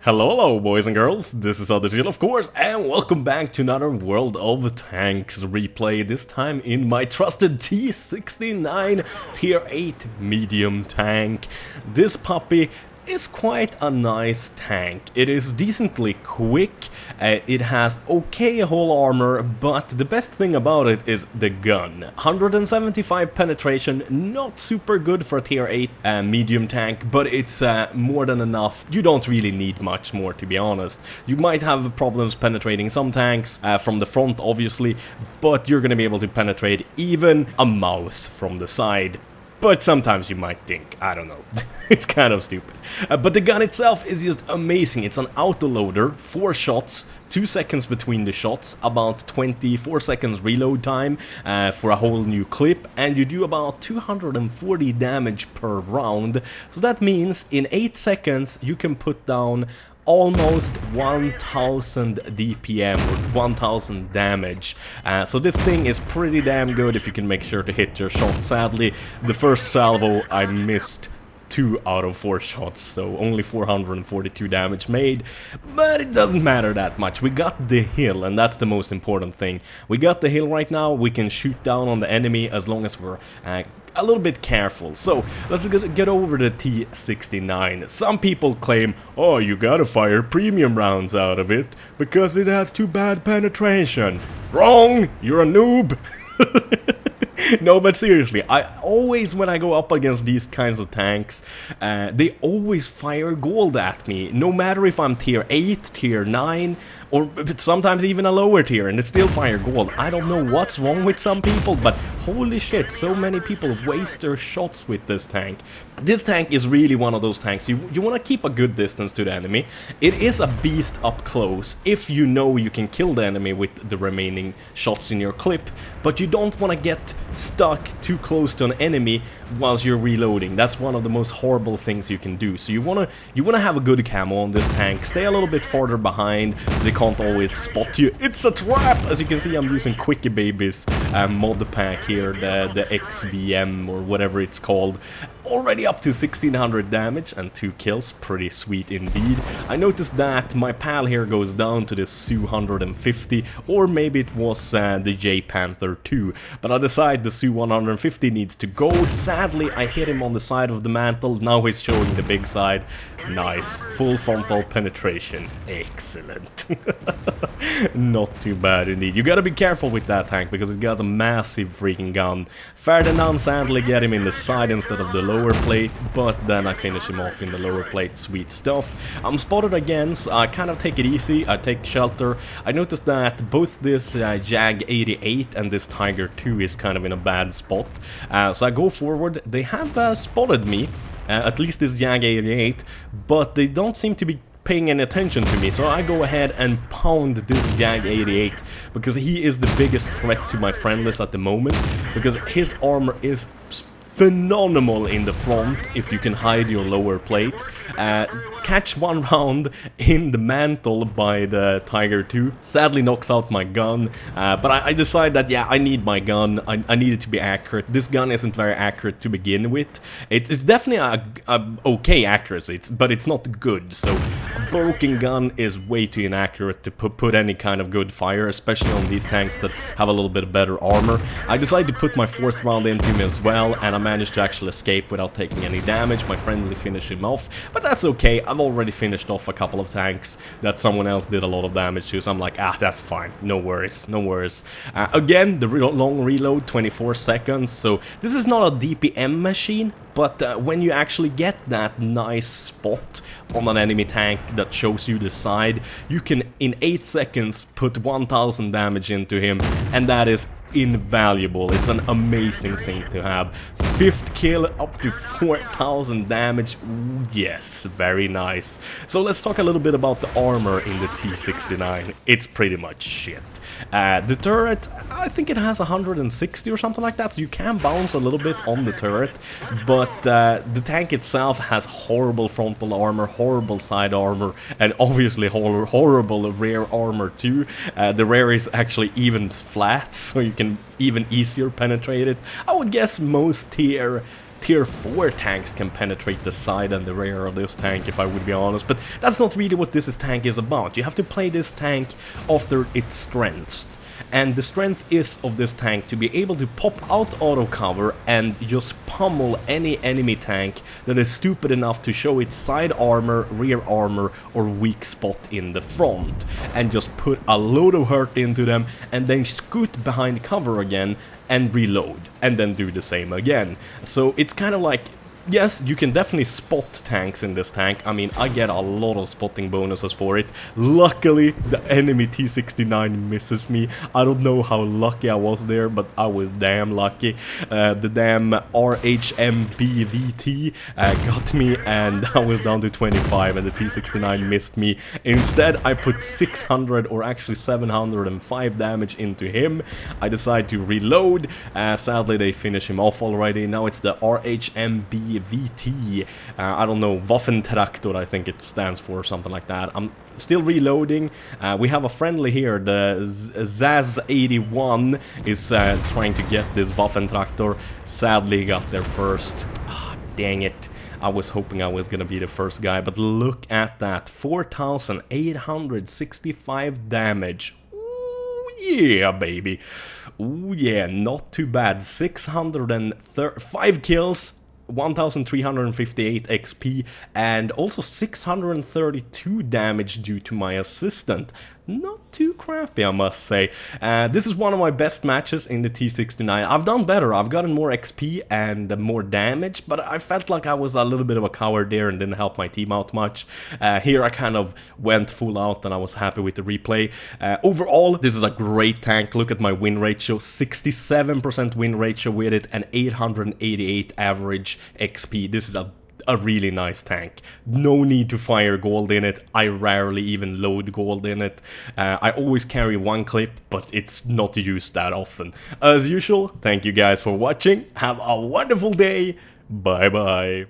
Hello, boys and girls, this is Anders, of course, and welcome back to another World of Tanks replay, this time in my trusted T69 Tier 8 medium tank. This puppy is quite a nice tank. It is decently quick, it has okay hull armor, but the best thing about it is the gun. 175 penetration, not super good for a tier 8 medium tank, but it's more than enough. You don't really need much more, to be honest. You might have problems penetrating some tanks from the front, obviously, but you're gonna be able to penetrate even a mouse from the side. But sometimes you might think, I don't know, it's kind of stupid. But the gun itself is just amazing. It's an autoloader, 4 shots, 2 seconds between the shots, about 24 seconds reload time for a whole new clip, and you do about 240 damage per round. So that means in 8 seconds you can put down almost 1000 DPM or 1000 damage. So this thing is pretty damn good if you can make sure to hit your shot. Sadly, the first salvo I missed 2 out of 4 shots, so only 442 damage made, but it doesn't matter that much. We got the hill, and that's the most important thing. We got the hill right now. We can shoot down on the enemy as long as we're a little bit careful. So let's get over the T69. Some people claim, oh, you gotta fire premium rounds out of it because it has too bad penetration. Wrong! You're a noob! No, but seriously, I always, when I go up against these kinds of tanks, they always fire gold at me, no matter if I'm tier 8, tier 9, or sometimes even a lower tier, and it still fire gold. I don't know what's wrong with some people, but holy shit, so many people waste their shots with this tank. This tank is really one of those tanks, you want to keep a good distance to the enemy. It is a beast up close, if you know you can kill the enemy with the remaining shots in your clip, but you don't want to get stuck too close to an enemy whilst you're reloading. That's one of the most horrible things you can do. So you wanna have a good camo on this tank, stay a little bit farther behind so they can't always spot you. It's a trap! As you can see, I'm using Quickie Baby's mod pack here, the XVM or whatever it's called. Already up to 1600 damage and 2 kills, pretty sweet indeed. I noticed that my pal here goes down to this Su 150, or maybe it was the J Panther 2, but I decided the Su 150 needs to go. Sadly, I hit him on the side of the mantle, now he's showing the big side. Nice, full frontal penetration, excellent. Not too bad indeed. You gotta be careful with that tank because it got a massive freaking gun. Ferdinand sadly get him in the side instead of the lower plate, but then I finish him off in the lower plate, sweet stuff. I'm spotted again, so I kind of take it easy, I take shelter. I noticed that both this Jag 88 and this Tiger 2 is kind of in a bad spot, so I go forward. They have spotted me, at least this Jag 88, but they don't seem to be paying any attention to me, so I go ahead and pound this Jag 88 because he is the biggest threat to my friend list at the moment, because his armor is phenomenal in the front if you can hide your lower plate. Catch one round in the mantle by the Tiger 2 sadly knocks out my gun, but I decide that yeah, I need my gun. I need it to be accurate. This gun isn't very accurate to begin with. It's definitely a okay accuracy, but it's not good, so a broken gun is way too inaccurate to put any kind of good fire, especially on these tanks that have a little bit better armor. I decided to put my 4th round into him as well, and I managed to actually escape without taking any damage. My friendly finished him off, but that's okay. I've already finished off a couple of tanks that someone else did a lot of damage to, so I'm like, that's fine, no worries, no worries. Again, the long reload, 24 seconds, so this is not a DPM machine, but when you actually get that nice spot on an enemy tank that shows you the side, you can in 8 seconds put 1000 damage into him, and that is invaluable. It's an amazing thing to have. 5th kill, up to 4000 damage. Ooh, yes, very nice. So let's talk a little bit about the armor in the T69. It's pretty much shit. The turret, I think it has 160 or something like that, so you can bounce a little bit on the turret, but the tank itself has horrible frontal armor, horrible side armor, and obviously horrible rear armor too. The rear is actually even flat, so you can even easier penetrate it. I would guess most tier tier 4 tanks can penetrate the side and the rear of this tank, if I would be honest, but that's not really what this tank is about. You have to play this tank after its strengths. And the strength is of this tank to be able to pop out auto cover and just pummel any enemy tank that is stupid enough to show its side armor, rear armor, or weak spot in the front, and just put a load of hurt into them and then scoot behind cover again and reload, and then do the same again. So it's kind of like, yes, you can definitely spot tanks in this tank. I mean, I get a lot of spotting bonuses for it. Luckily, the enemy T69 misses me. I don't know how lucky I was there, but I was damn lucky. The damn RHMBVT got me, and I was down to 25, and the T69 missed me. Instead, I put 600, or actually 705 damage into him. I decide to reload. Sadly, they finish him off already. Now it's the RHMBVT. I don't know, Waffentraktor, I think it stands for, something like that. I'm still reloading. We have a friendly here, the Zaz81 is trying to get this Waffentraktor. Sadly, got there first. Ah, dang it. I was hoping I was gonna be the first guy, but look at that, 4,865 damage. Ooh, yeah, baby. Ooh, yeah, not too bad. 605 kills. 1358 XP and also 632 damage due to my assistant. Not too crappy, I must say. This is one of my best matches in the T69. I've done better, I've gotten more XP and more damage, but I felt like I was a little bit of a coward there and didn't help my team out much. Here I kind of went full out and I was happy with the replay. Overall, this is a great tank. Look at my win ratio, 67% win ratio with it and 888 average XP. This is a really nice tank. No need to fire gold in it. I rarely even load gold in it. I always carry one clip, but it's not used that often. As usual, thank you guys for watching. Have a wonderful day. Bye bye.